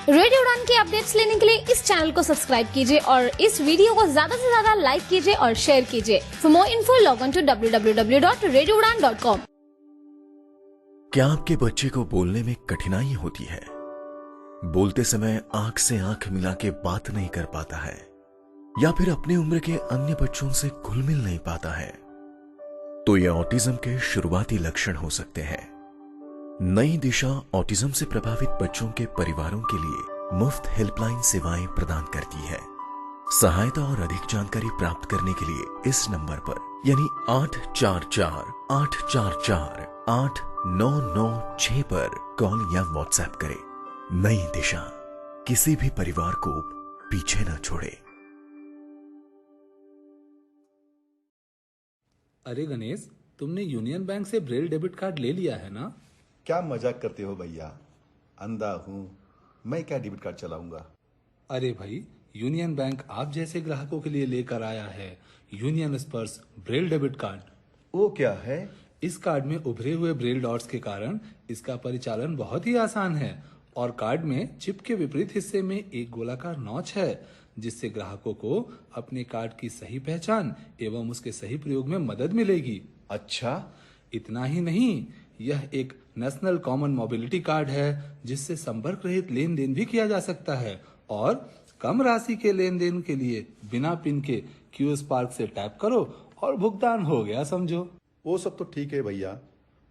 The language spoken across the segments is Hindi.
रेडियो उड़ान की अपडेट्स लेने के लिए इस चैनल को सब्सक्राइब कीजिए और इस वीडियो को ज्यादा से ज्यादा लाइक कीजिए और शेयर कीजिए। For more info log on to www.radioudan.com। क्या आपके बच्चे को बोलने में कठिनाई होती है? बोलते समय आंख से आंख मिला के बात नहीं कर पाता है या फिर अपनी उम्र के अन्य बच्चों से घुल मिल नहीं पाता है, तो ये ऑटिज्म के शुरुआती लक्षण हो सकते हैं। नई दिशा ऑटिज्म से प्रभावित बच्चों के परिवारों के लिए मुफ्त हेल्पलाइन सेवाएं प्रदान करती है। सहायता और अधिक जानकारी प्राप्त करने के लिए इस नंबर पर यानी 844-844-8996 पर कॉल या व्हाट्सएप करें। नई दिशा किसी भी परिवार को पीछे न छोड़े। अरे गणेश, तुमने यूनियन बैंक से ब्रेल डेबिट कार्ड ले लिया है ना? क्या मजाक करते हो भैया, अंधा हूं मैं, क्या डेबिट कार्ड चलाऊंगा। अरे भाई, यूनियन बैंक आप जैसे ग्राहकों के लिए लेकर आया है यूनियन स्पर्श ब्रेल डेबिट कार्ड। वो क्या है? इस कार्ड में उभरे हुए ब्रेल डॉट्स के कारण इसका परिचालन बहुत ही आसान है और कार्ड में चिप के विपरीत हिस्से में एक गोलाकार नॉच है, जिससे ग्राहकों को अपने कार्ड की सही पहचान एवं उसके सही प्रयोग में मदद मिलेगी। अच्छा, इतना ही नहीं, यह एक नेशनल कॉमन मोबिलिटी कार्ड है, जिससे संपर्क रहित लेन देन भी किया जा सकता है और कम राशि के लेन देन के लिए बिना पिन के क्यूएस पार्क से टैप करो और भुगतान हो गया समझो। वो सब तो ठीक है भैया,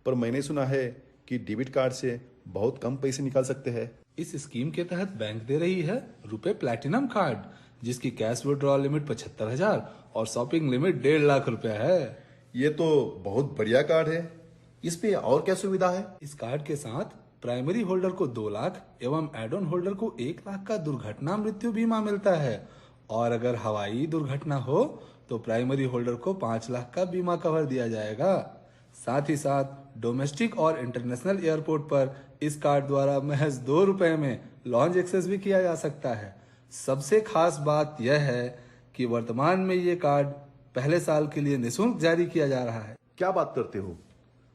पर मैंने सुना है कि डेबिट कार्ड से बहुत कम पैसे निकाल सकते हैं। इस स्कीम के तहत बैंक दे रही है रुपए प्लैटिनम कार्ड, जिसकी कैश विड्रॉल लिमिट 75,000 और शॉपिंग लिमिट 1.5 लाख रुपया है। ये तो बहुत बढ़िया कार्ड है। इस पे और क्या सुविधा है? इस कार्ड के साथ प्राइमरी होल्डर को 2 लाख एवं एड ऑन होल्डर को 1 लाख का दुर्घटना मृत्यु बीमा मिलता है और अगर हवाई दुर्घटना हो तो प्राइमरी होल्डर को 5 लाख का बीमा कवर दिया जाएगा। साथ ही साथ डोमेस्टिक और इंटरनेशनल एयरपोर्ट पर इस कार्ड द्वारा महज 2 रुपए में लॉन्च एक्सेस भी किया जा सकता है। सबसे खास बात यह है कि वर्तमान में ये कार्ड पहले साल के लिए निःशुल्क जारी किया जा रहा है। क्या बात करते हो?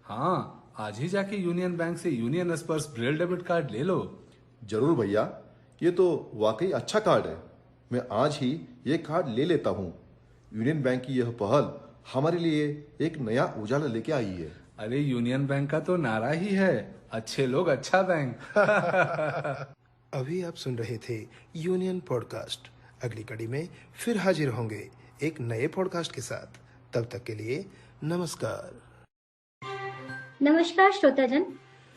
हाँ, आज ही जाके यूनियन बैंक से यूनियन स्पर्श ब्रेल डेबिट कार्ड ले लो। जरूर भैया, ये तो वाकई अच्छा कार्ड है। मैं आज ही ये कार्ड ले लेता हूँ। यूनियन बैंक की यह पहल हमारे लिए एक नया उजाला लेके आई है। अरे, यूनियन बैंक का तो नारा ही है, अच्छे लोग अच्छा बैंक। अभी आप सुन रहे थे यूनियन पॉडकास्ट। अगली कड़ी में फिर हाजिर होंगे एक नए पॉडकास्ट के साथ। तब तक के लिए नमस्कार। नमस्कार श्रोताजन,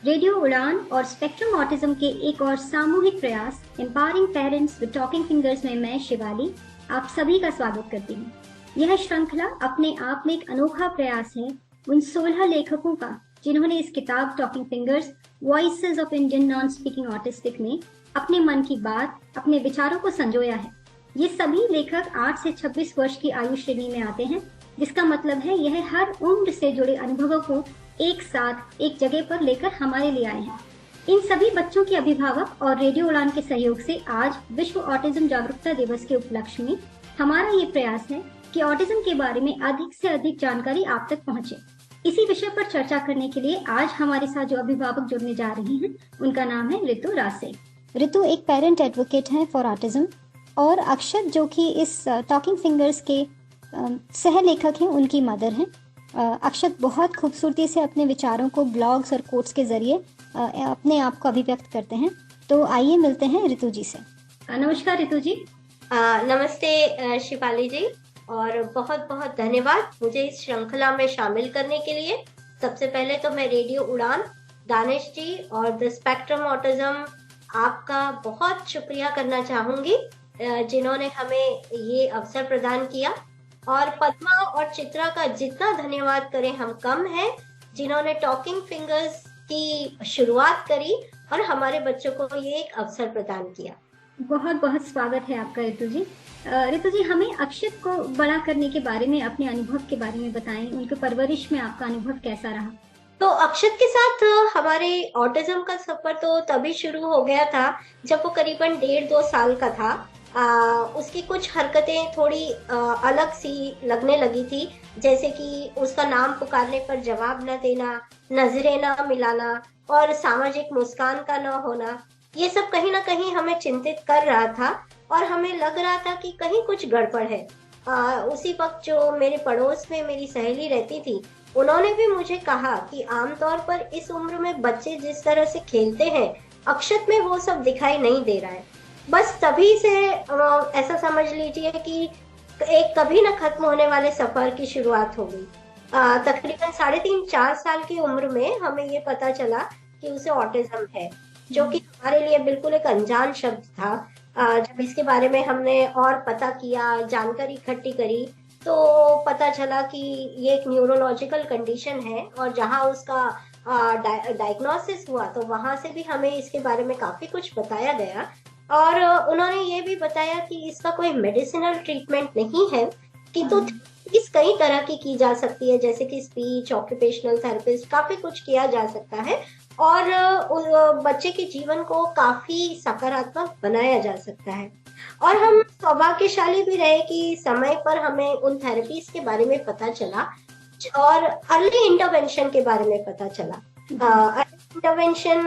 रेडियो उड़ान और स्पेक्ट्रम ऑटिज्म के एक और सामूहिक प्रयास empowering parents with talking fingers में मैं शिवाली आप सभी का स्वागत करती हूँ। यह श्रृंखला अपने आप में एक अनोखा प्रयास है उन 16 लेखकों का जिन्होंने इस किताब talking fingers voices of Indian non speaking autistic में अपने मन की बात, अपने विचारों को संजोया है। ये सभी लेखक 8 से 26 वर्ष की आयु श्रेणी में आते हैं, जिसका मतलब है यह हर उम्र से जुड़े अनुभवों को एक साथ एक जगह पर लेकर हमारे लिए आए हैं। इन सभी बच्चों के अभिभावक और रेडियो उड़ान के सहयोग से आज विश्व ऑटिज्म जागरूकता दिवस के उपलक्ष्य में हमारा ये प्रयास है कि ऑटिज्म के बारे में अधिक से अधिक जानकारी आप तक पहुंचे। इसी विषय पर चर्चा करने के लिए आज हमारे साथ जो अभिभावक जुड़ने जा रही हैं, उनका नाम है ऋतु रासे। ऋतु एक पेरेंट एडवोकेट है फॉर ऑटिज्म और अक्षत जो कि इस टॉकिंग फिंगर्स के सह लेखक हैं, उनकी मदर हैं। अक्षत बहुत खूबसूरती से अपने विचारों को ब्लॉग्स और कोट्स के जरिए अपने आप को अभिव्यक्त करते हैं। तो आइए मिलते हैं ऋतु जी से। नमस्कार ऋतु जी। नमस्ते शिवाली जी, और बहुत बहुत धन्यवाद मुझे इस श्रृंखला में शामिल करने के लिए। सबसे पहले तो मैं रेडियो उड़ान, दानिश जी और द स्पेक्ट्रम ऑटिज्म आपका बहुत शुक्रिया करना चाहूंगी, जिन्होंने हमें ये अवसर प्रदान किया। और पद्मा और चित्रा का जितना धन्यवाद करें हम कम है, जिन्होंने टॉकिंग फिंगर्स की शुरुआत करी और हमारे बच्चों को ये एक अवसर प्रदान किया। बहुत बहुत स्वागत है आपका ऋतु जी। ऋतु जी, हमें अक्षत को बड़ा करने के बारे में, अपने अनुभव के बारे में बताएं। उनके परवरिश में आपका अनुभव कैसा रहा? तो अक्षत के साथ हमारे ऑटिज्म का सफर तो तभी शुरू हो गया था जब वो करीबन 1.5-2 साल का था। उसकी कुछ हरकतें थोड़ी अलग सी लगने लगी थी, जैसे कि उसका नाम पुकारने पर जवाब न देना, नजरें न मिलाना और सामाजिक मुस्कान का न होना। ये सब कहीं ना कहीं हमें चिंतित कर रहा था और हमें लग रहा था कि कहीं कुछ गड़बड़ है। उसी वक्त जो मेरे पड़ोस में मेरी सहेली रहती थी, उन्होंने भी मुझे कहा कि आमतौर पर इस उम्र में बच्चे जिस तरह से खेलते हैं, अक्षत में वो सब दिखाई नहीं दे रहा है। बस तभी से ऐसा समझ लीजिए कि एक कभी न खत्म होने वाले सफर की शुरुआत हो गई। तकरीबन 3.5-4 साल की उम्र में हमें ये पता चला कि उसे ऑटिज्म है, जो कि हमारे लिए बिल्कुल एक अनजान शब्द था। जब इसके बारे में हमने और पता किया, जानकारी इकट्ठी करी, तो पता चला कि ये एक न्यूरोलॉजिकल कंडीशन है और जहाँ उसका डायग्नोसिस हुआ तो वहां से भी हमें इसके बारे में काफी कुछ बताया गया। और उन्होंने ये भी बताया कि इसका कोई मेडिसिनल ट्रीटमेंट नहीं है, किंतु इस कई तरह की जा सकती है, जैसे कि स्पीच, ऑक्यूपेशनल थेरेपिस्ट, काफी कुछ किया जा सकता है और बच्चे के जीवन को काफी सकारात्मक बनाया जा सकता है। और हम सौभाग्यशाली भी रहे कि समय पर हमें उन थेरेपीज के बारे में पता चला और अर्ली इंटरवेंशन के बारे में पता चला। अर्ली इंटरवेंशन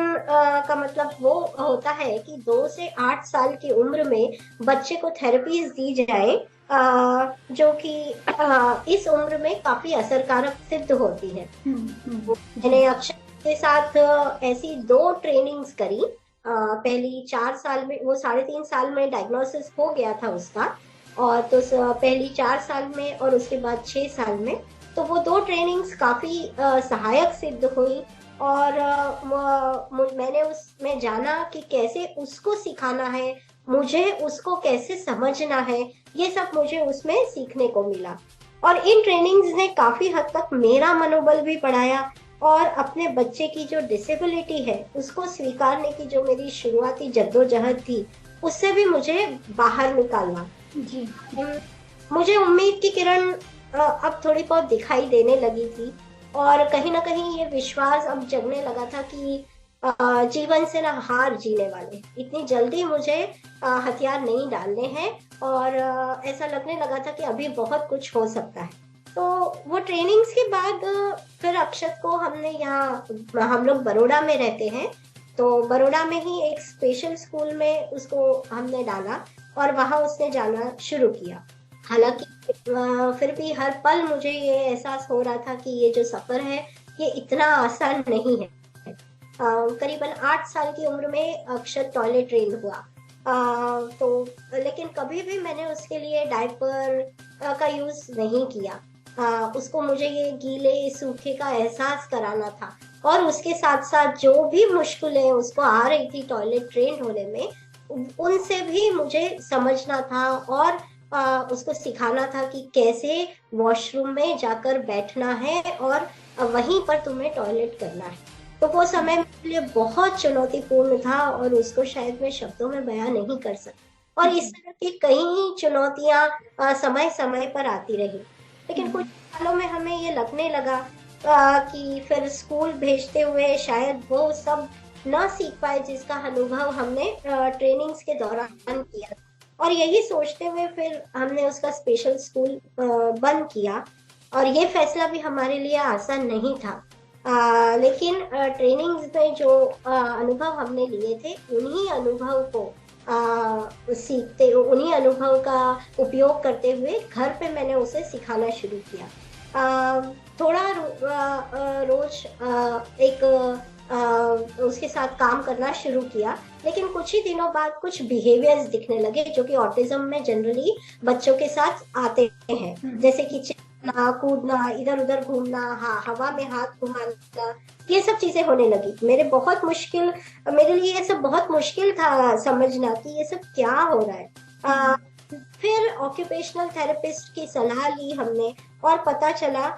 का मतलब वो होता है कि 2 से 8 साल की उम्र में बच्चे को थेरेपीज दी जाए, जो कि इस उम्र में काफी असरकारक सिद्ध होती है। मैंने अक्षय के साथ ऐसी 2 ट्रेनिंग्स करी। पहली 4 साल में, वो 3.5 साल में डायग्नोसिस हो गया था उसका, और तो पहली 4 साल में और उसके बाद 6 साल में, तो वो 2 ट्रेनिंग्स काफी सहायक सिद्ध हुई। और मैंने उसमें जाना कि कैसे उसको सिखाना है, मुझे उसको कैसे समझना है, ये सब मुझे उसमें सीखने को मिला। और इन ट्रेनिंग्स ने काफी हद तक मेरा मनोबल भी बढ़ाया और अपने बच्चे की जो डिसेबिलिटी है उसको स्वीकारने की जो मेरी शुरुआती जद्दोजहद थी, उससे भी मुझे बाहर निकालना। जी। मुझे उम्मीद की किरण अब थोड़ी बहुत दिखाई देने लगी थी और कहीं ना कहीं ये विश्वास अब जगने लगा था कि जीवन से ना हार जीने वाले, इतनी जल्दी मुझे हथियार नहीं डालने हैं और ऐसा लगने लगा था कि अभी बहुत कुछ हो सकता है। तो वो ट्रेनिंग्स के बाद फिर अक्षत को हमने यहाँ, हम लोग बड़ौदा में रहते हैं, तो बड़ौदा में ही एक स्पेशल स्कूल में उसको हमने डाला और वहाँ उसने जाना शुरू किया। हालांकि फिर भी हर पल मुझे ये एहसास हो रहा था कि ये जो सफर है ये इतना आसान नहीं है। करीबन 8 साल की उम्र में अक्षत टॉयलेट ट्रेन हुआ, तो लेकिन कभी भी मैंने उसके लिए डायपर का यूज नहीं किया। उसको मुझे ये गीले सूखे का एहसास कराना था और उसके साथ साथ जो भी मुश्किलें उसको आ रही थी टॉयलेट ट्रेन होने में, उनसे भी मुझे समझना था और उसको सिखाना था कि कैसे वॉशरूम में जाकर बैठना है और वहीं पर तुम्हें टॉयलेट करना है। तो वो समय मेरे लिए बहुत चुनौतीपूर्ण था और उसको शायद मैं शब्दों में बयां नहीं कर सकती। और इस तरह की कई चुनौतियां समय समय पर आती रही, लेकिन कुछ सालों में हमें ये लगने लगा कि फिर स्कूल भेजते हुए शायद वो सब न सीख पाए जिसका अनुभव हमने ट्रेनिंग्स के दौरान किया। और यही सोचते हुए फिर हमने उसका स्पेशल स्कूल बंद किया और ये फैसला भी हमारे लिए आसान नहीं था। लेकिन ट्रेनिंग्स में जो अनुभव हमने लिए थे, उन्हीं अनुभव को सीखते, उन्हीं अनुभव का उपयोग करते हुए घर पे मैंने उसे सिखाना शुरू किया। थोड़ा रोज उसके साथ काम करना शुरू किया, लेकिन कुछ ही दिनों बाद कुछ बिहेवियर्स दिखने लगे जो कि ऑटिज्म में जनरली बच्चों के साथ आते हैं, जैसे कि चिल्लाना, कूदना, इधर उधर घूमना, हवा में हाथ घुमाना, ये सब चीजें होने लगी। मेरे लिए ये सब बहुत मुश्किल था समझना कि ये सब क्या हो रहा है। फिर ऑक्यूपेशनल थेरेपिस्ट की सलाह ली हमने और पता चला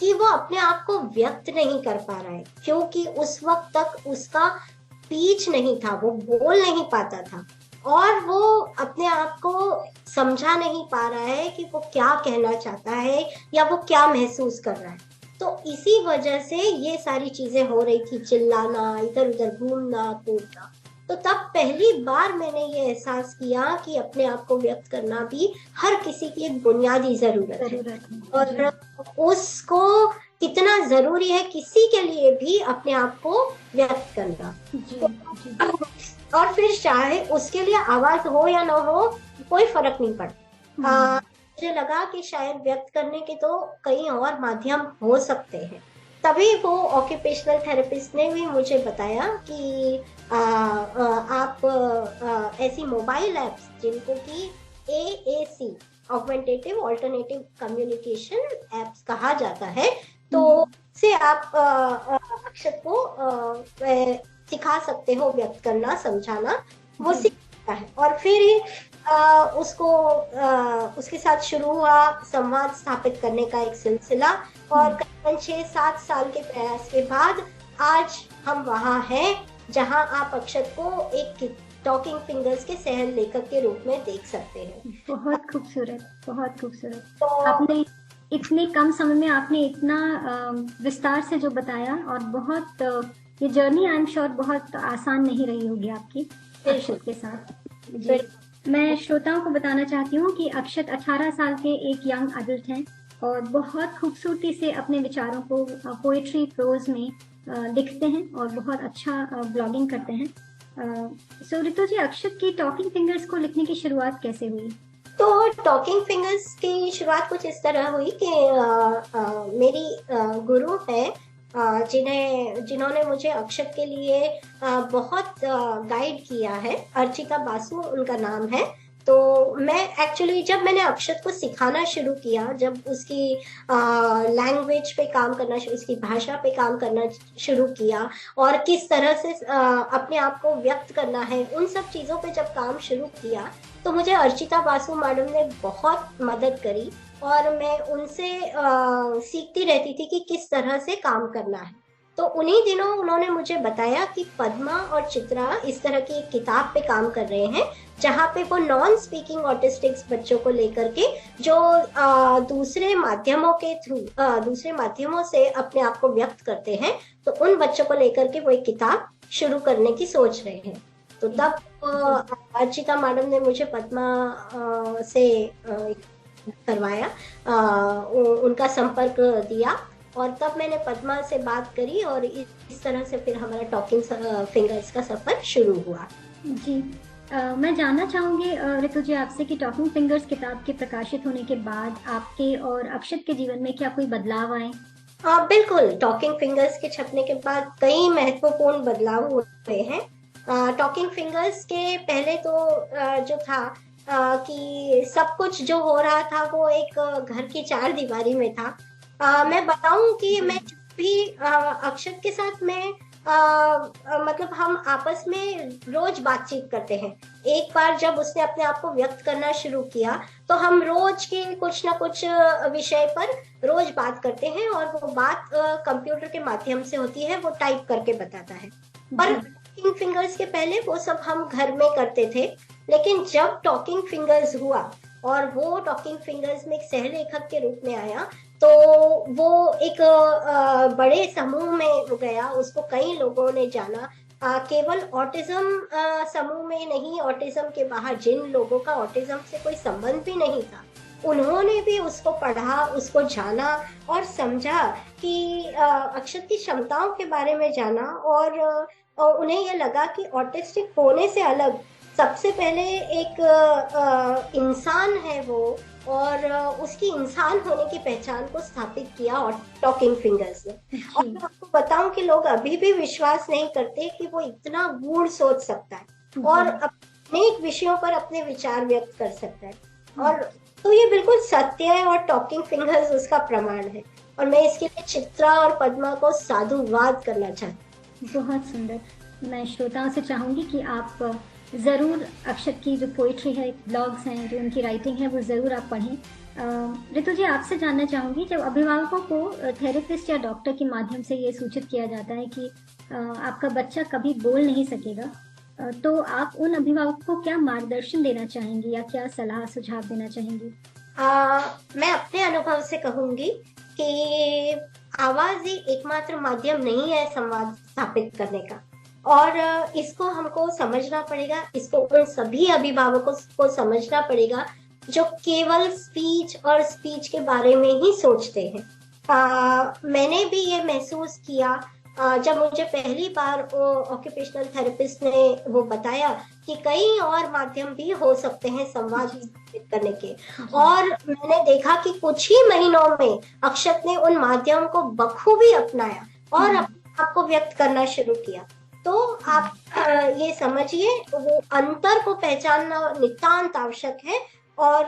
कि वो अपने आप को व्यक्त नहीं कर पा रहा है, क्योंकि उस वक्त तक उसका स्पीच नहीं था, वो बोल नहीं पाता था और वो अपने आप को समझा नहीं पा रहा है कि वो क्या कहना चाहता है या वो क्या महसूस कर रहा है। तो इसी वजह से ये सारी चीजें हो रही थी, चिल्लाना, इधर उधर घूमना, कूदना। तो तब पहली बार मैंने ये एहसास किया कि अपने आप को व्यक्त करना भी हर किसी की एक बुनियादी जरूरत है और उसको कितना जरूरी है किसी के लिए भी अपने आप को व्यक्त करना। और फिर चाहे उसके लिए आवाज हो या ना हो, कोई फर्क नहीं पड़ता। मुझे लगा कि शायद व्यक्त करने के तो कई और माध्यम हो सकते हैं। तभी वो ऑक्यूपेशनल थेरेपिस्ट ने भी मुझे बताया कि आप ऐसी मोबाइल ऐप्स जिनको कि AAC augmentative alternative communication apps कहा जाता है, तो से आप अक्षत को सिखा सकते हो व्यक्त करना, समझाना, वो सीखता है। और फिर उसके साथ शुरू हुआ संवाद स्थापित करने का एक सिलसिला, और करीबन 6-7 साल के प्रयास के बाद आज हम वहाँ हैं जहाँ आप अक्षत को एक टॉकिंग फिंगर्स के सह लेखक के रूप में देख सकते हैं। बहुत खूबसूरत, बहुत खूबसूरत। तो आपने इतने कम समय में आपने इतना विस्तार से जो बताया, और बहुत ये जर्नी आई एम श्योर बहुत आसान नहीं रही होगी आपकी अक्षत के साथ। जी, मैं श्रोताओं को बताना चाहती हूँ कि अक्षत 18 साल के एक यंग अडल्ट हैं और बहुत खूबसूरती से अपने विचारों को पोएट्री प्रोज में लिखते हैं और बहुत अच्छा ब्लॉगिंग करते हैं। सो रितु जी, अक्षत की टॉकिंग फिंगर्स को लिखने की शुरुआत कैसे हुई? तो टॉकिंग फिंगर्स की शुरुआत कुछ इस तरह हुई कि मेरी गुरु है जिन्होंने मुझे अक्षत के लिए बहुत गाइड किया है। अर्चिता बासु उनका नाम है। तो मैं एक्चुअली जब मैंने अक्षत को सिखाना शुरू किया, जब उसकी लैंग्वेज पे काम करना, उसकी भाषा पे काम करना शुरू किया, और किस तरह से अपने आप को व्यक्त करना है, उन सब चीज़ों पे जब काम शुरू किया, तो मुझे अर्चिता बासु मैडम ने बहुत मदद करी और मैं उनसे सीखती रहती थी कि किस तरह से काम करना है। तो उन्हीं दिनों उन्होंने मुझे बताया कि पद्मा और चित्रा इस तरह की एक किताब पे काम कर रहे हैं, जहाँ पे वो नॉन स्पीकिंग ऑटिस्टिक्स बच्चों को लेकर के जो दूसरे माध्यमों से अपने आप को व्यक्त करते हैं, तो उन बच्चों को लेकर के वो एक किताब शुरू करने की सोच रहे हैं। तो तब अर्चिता मैडम ने मुझे पद्मा से करवाया, उनका संपर्क दिया, और तब मैंने पद्मा से बात करी और इस तरह से फिर हमारा टॉकिंग फिंगर्स का सफर शुरू हुआ। जी, मैं जानना चाहूंगी रितु जी आपसे कि टॉकिंग फिंगर्स किताब के प्रकाशित होने के बाद आपके और अक्षत के जीवन में क्या कोई बदलाव आए? बिल्कुल, टॉकिंग फिंगर्स के छपने के बाद कई महत्वपूर्ण बदलाव हुए हैं। टॉकिंग फिंगर्स के पहले तो जो था कि सब कुछ जो हो रहा था वो एक घर की चार दीवारी में था। मैं बताऊं कि मैं भी अक्षत के साथ में मतलब हम आपस में रोज बातचीत करते हैं। एक बार जब उसने अपने आप को व्यक्त करना शुरू किया, तो हम रोज के कुछ ना कुछ विषय पर रोज बात करते हैं, और वो बात कंप्यूटर के माध्यम से होती है, वो टाइप करके बताता है। पर टॉकिंग फिंगर्स के पहले वो सब हम घर में करते थे, लेकिन जब टॉकिंग फिंगर्स हुआ और वो टॉकिंग फिंगर्स में एक सहलेखक के रूप में आया, तो वो एक बड़े समूह में गया, उसको कई लोगों ने जाना। केवल ऑटिज्म समूह में नहीं, ऑटिज्म के बाहर जिन लोगों का ऑटिज्म से कोई संबंध भी नहीं था, उन्होंने भी उसको पढ़ा, उसको जाना और समझा कि अक्षत की क्षमताओं के बारे में जाना, और उन्हें ये लगा कि ऑटिस्टिक होने से अलग सबसे पहले एक इंसान है वो, और उसकी इंसान होने की पहचान को स्थापित किया और टॉकिंग फिंगर्स ने। और मैं आपको बताऊं कि लोग अभी भी विश्वास नहीं करते कि वो इतना गूढ़ सोच सकता है और अनेक विषयों पर अपने विचार व्यक्त कर सकता है, और तो ये बिल्कुल सत्य है, और टॉकिंग फिंगर्स उसका प्रमाण है। और मैं इसके लिए चित्रा और पद्मा को साधुवाद करना चाहती हूँ। बहुत सुंदर। मैं श्रोताओं से चाहूंगी कि आप ज़रूर अक्षत की जो पोइट्री है, ब्लॉग्स हैं, जो उनकी राइटिंग है, वो ज़रूर आप पढ़ें। रितु जी, आपसे जानना चाहूंगी, जब अभिभावकों को थेरेपिस्ट या डॉक्टर के माध्यम से ये सूचित किया जाता है कि आपका बच्चा कभी बोल नहीं सकेगा, तो आप उन अभिभावकों को क्या मार्गदर्शन देना चाहेंगी या क्या सलाह सुझाव देना चाहेंगी? मैं अपने अनुभव से कहूंगी कि आवाज ही एकमात्र माध्यम नहीं है संवाद स्थापित करने का, और इसको हमको समझना पड़ेगा। इसको उन सभी अभिभावकों को समझना पड़ेगा जो केवल स्पीच और स्पीच के बारे में ही सोचते हैं। मैंने भी ये महसूस किया जब मुझे पहली बार ऑक्यूपेशनल थेरेपिस्ट ने वो बताया कि कई और माध्यम भी हो सकते हैं संवाद स्थापित करने के, और मैंने देखा कि कुछ ही महीनों में अक्षत ने उन माध्यम को बखूबी अपनाया और अपने आप को व्यक्त करना शुरू किया। तो आप ये समझिए, वो अंतर को पहचानना नितांत आवश्यक है। और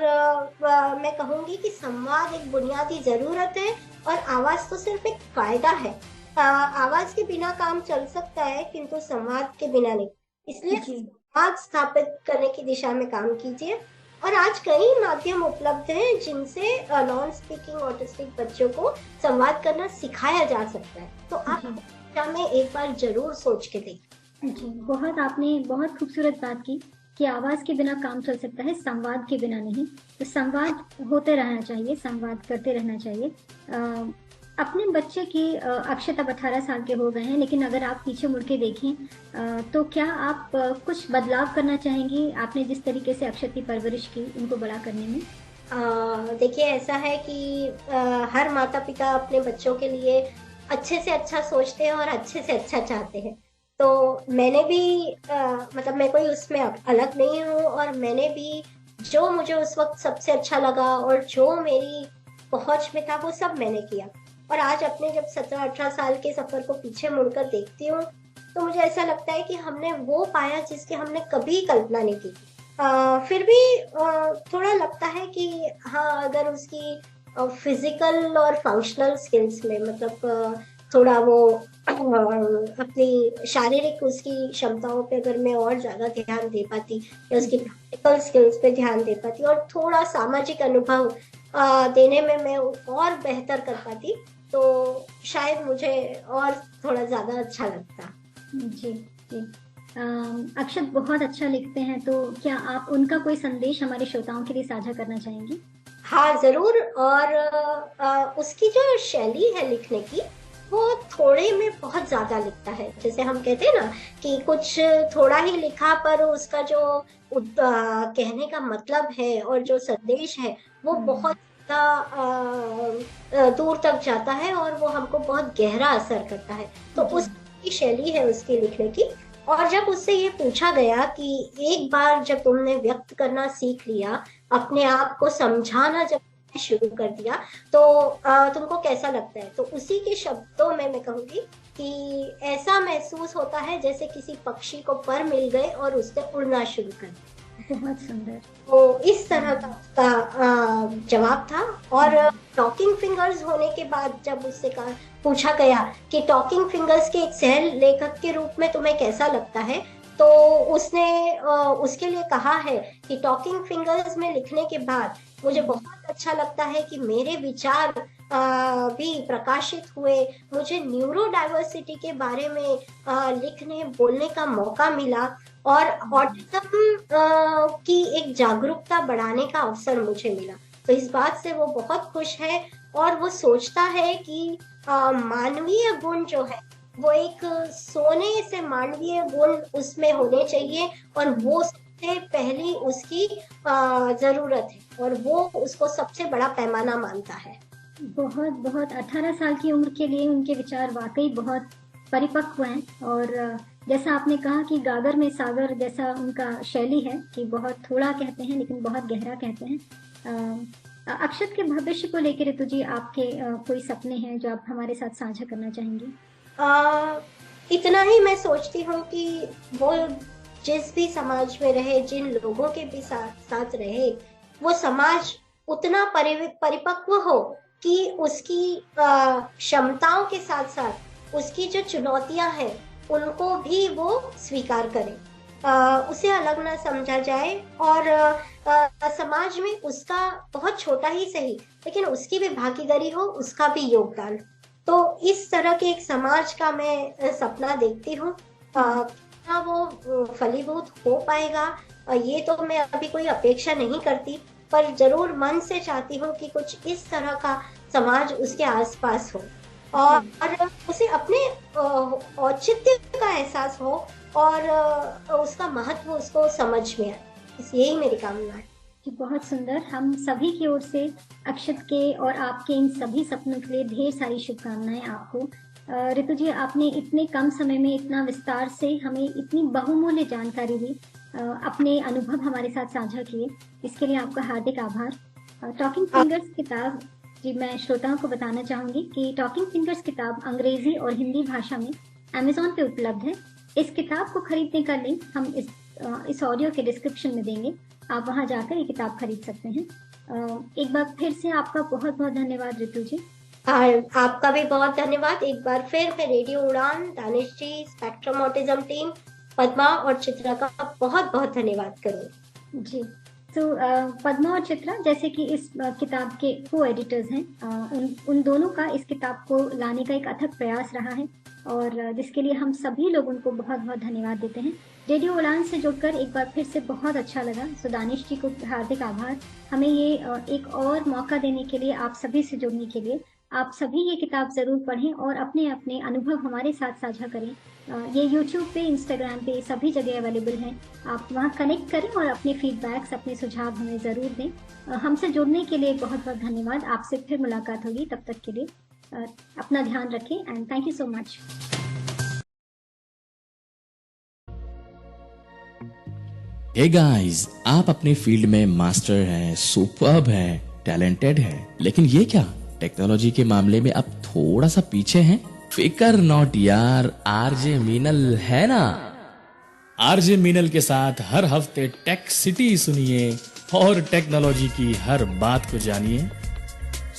मैं कहूंगी कि संवाद एक बुनियादी जरूरत है और आवाज तो सिर्फ एक फायदा है। आवाज के बिना काम चल सकता है किंतु संवाद के बिना नहीं। इसलिए संवाद स्थापित करने की दिशा में काम कीजिए। और आज कई माध्यम उपलब्ध हैं जिनसे नॉन स्पीकिंग ऑटिस्टिक बच्चों को संवाद करना सिखाया जा सकता है। तो आप दिशा में एक बार जरूर सोच के देखें। जी, आपने बहुत खूबसूरत बात की कि आवाज के बिना काम चल सकता है, संवाद के बिना नहीं। तो संवाद होते रहना चाहिए, संवाद करते रहना चाहिए। अपने बच्चे की अक्षत अब 18 साल के हो गए हैं, लेकिन अगर आप पीछे मुड़ के देखें तो क्या आप कुछ बदलाव करना चाहेंगी आपने जिस तरीके से अक्षत की परवरिश की उनको बड़ा करने में? देखिए, ऐसा है कि हर माता पिता अपने बच्चों के लिए अच्छे से अच्छा सोचते हैं और अच्छे से अच्छा चाहते हैं। तो मैंने भी मतलब मैं कोई उसमें अलग नहीं हूँ, और मैंने भी जो मुझे उस वक्त सबसे अच्छा लगा और जो मेरी पहुंच में था वो सब मैंने किया। और आज अपने जब 17-18 साल के सफर को पीछे मुड़कर देखती हूँ तो मुझे ऐसा लगता है कि हमने वो पाया जिसकी हमने कभी कल्पना नहीं की। फिर भी थोड़ा लगता है कि हाँ, अगर उसकी फिजिकल और फंक्शनल स्किल्स में मतलब थोड़ा वो अपनी शारीरिक उसकी क्षमताओं पे अगर मैं और ज्यादा ध्यान दे पाती, या उसकी प्रैक्टिकल स्किल्स पे ध्यान दे पाती और थोड़ा सामाजिक अनुभव देने में मैं और बेहतर कर पाती, तो शायद मुझे और थोड़ा ज्यादा अच्छा लगता। जी जी। अक्षत बहुत अच्छा लिखते हैं, तो क्या आप उनका कोई संदेश हमारे श्रोताओं के लिए साझा करना चाहेंगी? हाँ, जरूर। और उसकी जो शैली है लिखने की, वो थोड़े में बहुत ज्यादा लिखता है। जैसे हम कहते हैं ना कि कुछ थोड़ा ही लिखा पर उसका जो कहने का मतलब है और जो संदेश है वो बहुत दूर तक जाता है और वो हमको बहुत गहरा असर करता है। तो उसकी शैली है उसकी लिखने की। और जब उससे ये पूछा गया कि एक बार जब तुमने व्यक्त करना सीख लिया, अपने आप को समझाना जब शुरू कर दिया, तो तुमको कैसा लगता है? तो उसी के शब्दों में मैं कहूंगी कि ऐसा महसूस होता है जैसे किसी पक्षी को पर मिल गए और उसने उड़ना शुरू कर दिया। बहुत सुंदर। तो इस तरह का उसका जवाब था। और टॉकिंग फिंगर्स होने के बाद जब उससे पूछा गया कि टॉकिंग फिंगर्स के एक सह लेखक के रूप में तुम्हें कैसा लगता है, तो उसने उसके लिए कहा है कि टॉकिंग फिंगर्स में लिखने के बाद मुझे बहुत अच्छा लगता है कि मेरे विचार भी प्रकाशित हुए, मुझे न्यूरो डाइवर्सिटी के बारे में लिखने बोलने का मौका मिला और ऑटिज्म की एक जागरूकता बढ़ाने का अवसर मुझे मिला। तो इस बात से वो बहुत खुश है और वो सोचता है कि मानवीय गुण जो है वो एक सोने से मानवीय गुण उसमें होने चाहिए और वो सबसे पहली उसकी जरूरत है और वो उसको सबसे बड़ा पैमाना मानता है। बहुत बहुत 18 साल की उम्र के लिए उनके विचार वाकई बहुत परिपक्व हैं। और जैसा आपने कहा कि गागर में सागर जैसा उनका शैली है कि बहुत थोड़ा कहते हैं लेकिन बहुत गहरा कहते हैं। अक्षत के भविष्य को लेकर ऋतु जी, आपके कोई सपने हैं जो आप हमारे साथ साझा करना चाहेंगी? इतना ही मैं सोचती हूँ कि वो जिस भी समाज में रहे, जिन लोगों के भी साथ रहे, वो समाज उतना परिपक्व हो कि उसकी क्षमताओं के साथ साथ उसकी जो चुनौतियां हैं उनको भी वो स्वीकार करे, उसे अलग ना समझा जाए और समाज में उसका बहुत छोटा ही सही लेकिन उसकी भी भागीदारी हो, उसका भी योगदान। तो इस तरह के एक समाज का मैं सपना देखती हूँ। क्या वो फलीभूत हो पाएगा ये तो मैं अभी कोई अपेक्षा नहीं करती, पर जरूर मन से चाहती हूँ कि कुछ इस तरह का समाज उसके आसपास हो और उसे अपने औचित्य का एहसास हो और उसका महत्व उसको समझ में आए। यही मेरी कामना है। बहुत सुंदर। हम सभी की ओर से अक्षत के और आपके इन सभी सपनों के लिए ढेर सारी शुभकामनाएं आपको। ऋतु जी, आपने इतने कम समय में इतना विस्तार से हमें इतनी बहुमूल्य जानकारी दी, अपने अनुभव हमारे साथ साझा किए, इसके लिए आपका हार्दिक आभार। टॉकिंग फिंगर्स किताब, जी मैं श्रोताओं को बताना चाहूंगी कि टॉकिंग फिंगर्स किताब अंग्रेजी और हिंदी भाषा में अमेज़न पे उपलब्ध है। इस किताब को खरीदने का लिंक हम इस ऑडियो के डिस्क्रिप्शन में देंगे, आप वहां जाकर ये किताब खरीद सकते हैं। एक बार फिर से आपका बहुत बहुत धन्यवाद ऋतु जी। और आपका भी बहुत धन्यवाद। एक बार फिर मैं रेडियो उड़ान, दानिश जी, स्पेक्ट्रम ऑटिज्म टीम, पद्मा और चित्रा का बहुत बहुत धन्यवाद करूँ जी। तो पद्मा और चित्रा जैसे कि इस किताब के को एडिटर्स हैं, उन दोनों का इस किताब को लाने का एक अथक प्रयास रहा है और जिसके लिए हम सभी लोग उनको बहुत बहुत धन्यवाद देते हैं। रेडियो उड़ान से जुड़कर एक बार फिर से बहुत अच्छा लगा। सो दानिश जी को हार्दिक आभार, हमें ये एक और मौका देने के लिए, आप सभी से जुड़ने के लिए। आप सभी ये किताब ज़रूर पढ़ें और अपने अपने अनुभव हमारे साथ साझा करें। ये यूट्यूब पे, इंस्टाग्राम पे, सभी जगह अवेलेबल हैं। आप वहाँ कनेक्ट करें और अपने फीडबैक्स, अपने सुझाव हमें ज़रूर दें। हमसे जुड़ने के लिए बहुत बहुत धन्यवाद। आपसे फिर मुलाकात होगी, तब तक के लिए अपना ध्यान रखें and thank you so much. Hey guys, आप अपने फील्ड में मास्टर हैं, सुपर्ब हैं, टैलेंटेड हैं, लेकिन ये क्या टेक्नोलॉजी के मामले में अब थोड़ा सा पीछे हैं? फिकर नॉट यार, आरजे मीनल है ना। आरजे मीनल के साथ हर हफ्ते टेक सिटी सुनिए और टेक्नोलॉजी की हर बात को जानिए।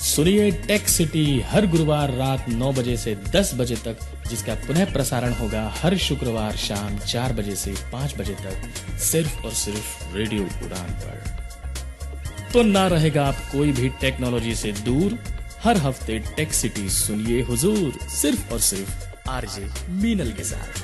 सुनिए टेक सिटी हर गुरुवार रात 9 बजे से 10 बजे तक, जिसका पुनः प्रसारण होगा हर शुक्रवार शाम 4 बजे से 5 बजे तक, सिर्फ और सिर्फ रेडियो उड़ान पर। तो ना रहेगा आप कोई भी टेक्नोलॉजी से दूर। हर हफ्ते टेक सिटी सुनिए हुजूर, सिर्फ और सिर्फ आरजे मीनल के साथ।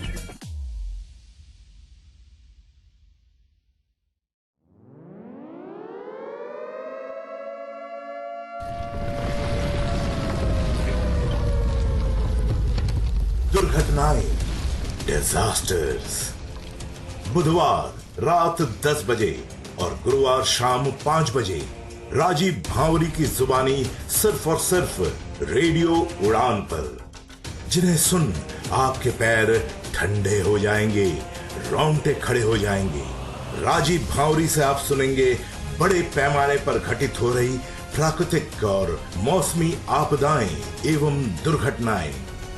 दुर्घटनाएं, डिजास्टर्स, बुधवार रात 10 बजे और गुरुवार शाम 5 बजे राजीव भांवरी की जुबानी सिर्फ और सिर्फ रेडियो उड़ान पर, जिन्हें सुन आपके पैर ठंडे हो जाएंगे, रोंगटे खड़े हो जाएंगे। राजीव भांवरी से आप सुनेंगे बड़े पैमाने पर घटित हो रही प्राकृतिक और मौसमी आपदाएं एवं दुर्घटनाएं,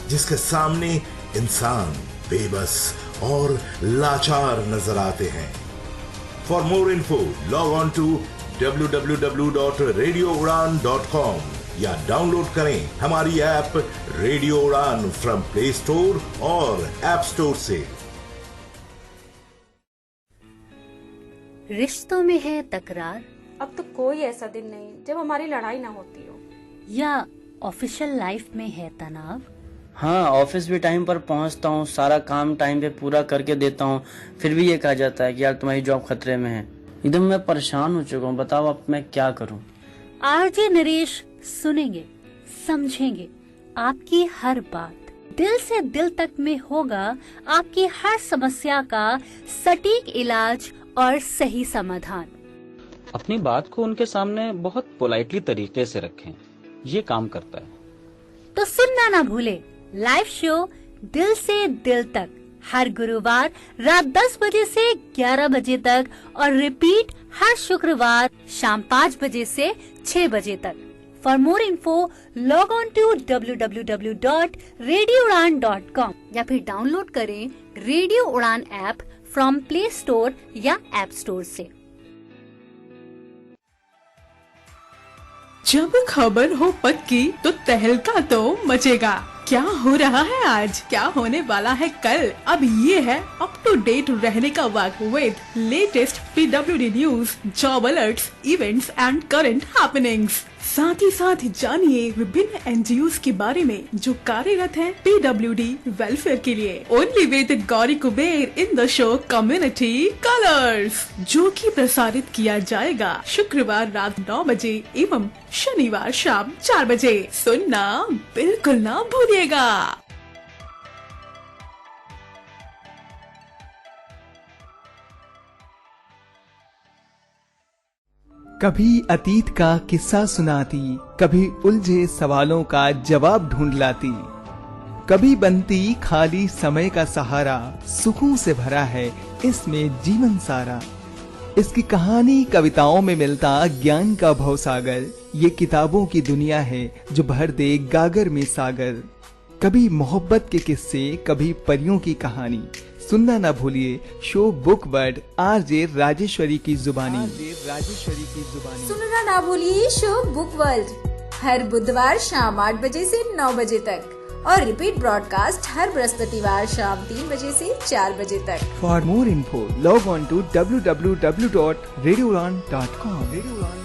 जिसके सामने इंसान बेबस और लाचार नजर आते हैं। For more info log on to www.radioudan.com या डाउनलोड करें हमारी app radio Udan from play store और ऐप स्टोर से। रिश्तों में है तकरार, अब तो कोई ऐसा दिन नहीं जब हमारी लड़ाई ना होती हो। या ऑफिशियल लाइफ में है तनाव। हाँ, ऑफिस भी टाइम पर पहुंचता हूँ, सारा काम टाइम पे पूरा करके देता हूँ, फिर भी ये कहा जाता है कि यार तुम्हारी जॉब खतरे में है। एकदम मैं परेशान हो चुका हूँ, बताओ अब मैं क्या करूँ। आरजे नरेश सुनेंगे, समझेंगे आपकी हर बात, दिल से दिल तक में होगा आपकी हर समस्या का सटीक इलाज और सही समाधान। अपनी बात को उनके सामने बहुत पोलाइटली तरीके से रखें, ये काम करता है। तो सुनना ना भूले लाइव शो दिल से दिल तक हर गुरुवार रात 10 बजे से 11 बजे तक और रिपीट हर शुक्रवार शाम 5 बजे से 6 बजे तक। For more info log on to www.radioudan.com या फिर डाउनलोड करें radio Udan app from play store या ऐप स्टोर से। जब खबर हो पक्की तो तहलका तो मचेगा। क्या हो रहा है आज, क्या होने वाला है कल, अब ये है अप टू डेट रहने का वक्त with latest PWD news, job alerts, events and current happenings. साथ ही साथ जानिए विभिन्न NGOs के बारे में जो कार्यरत हैं PWD वेलफेयर के लिए। Only with Gauri Kuber in the show community colours, जो कि प्रसारित किया जाएगा शुक्रवार रात 9 बजे एवं शनिवार शाम 4 बजे। सुनना बिल्कुल ना भूलिएगा। कभी अतीत का किस्सा सुनाती, कभी उलझे सवालों का जवाब ढूंढ लाती, कभी बनती खाली समय का सहारा, सुकून से भरा है इसमें जीवन सारा। इसकी कहानी कविताओं में मिलता ज्ञान का भवसागर, ये किताबों की दुनिया है जो भर दे गागर में सागर। कभी मोहब्बत के किस्से, कभी परियों की कहानी, सुनना ना भूलिए show book world RJ Rajeshwari की जुबानी। सुनना ना भूलिए शो बुक वर्ल्ड हर बुधवार शाम 8 बजे से 9 बजे तक और रिपीट ब्रॉडकास्ट हर बृहस्पतिवार शाम 3 बजे से 4 बजे तक। For more info log on to www.radioudan.com।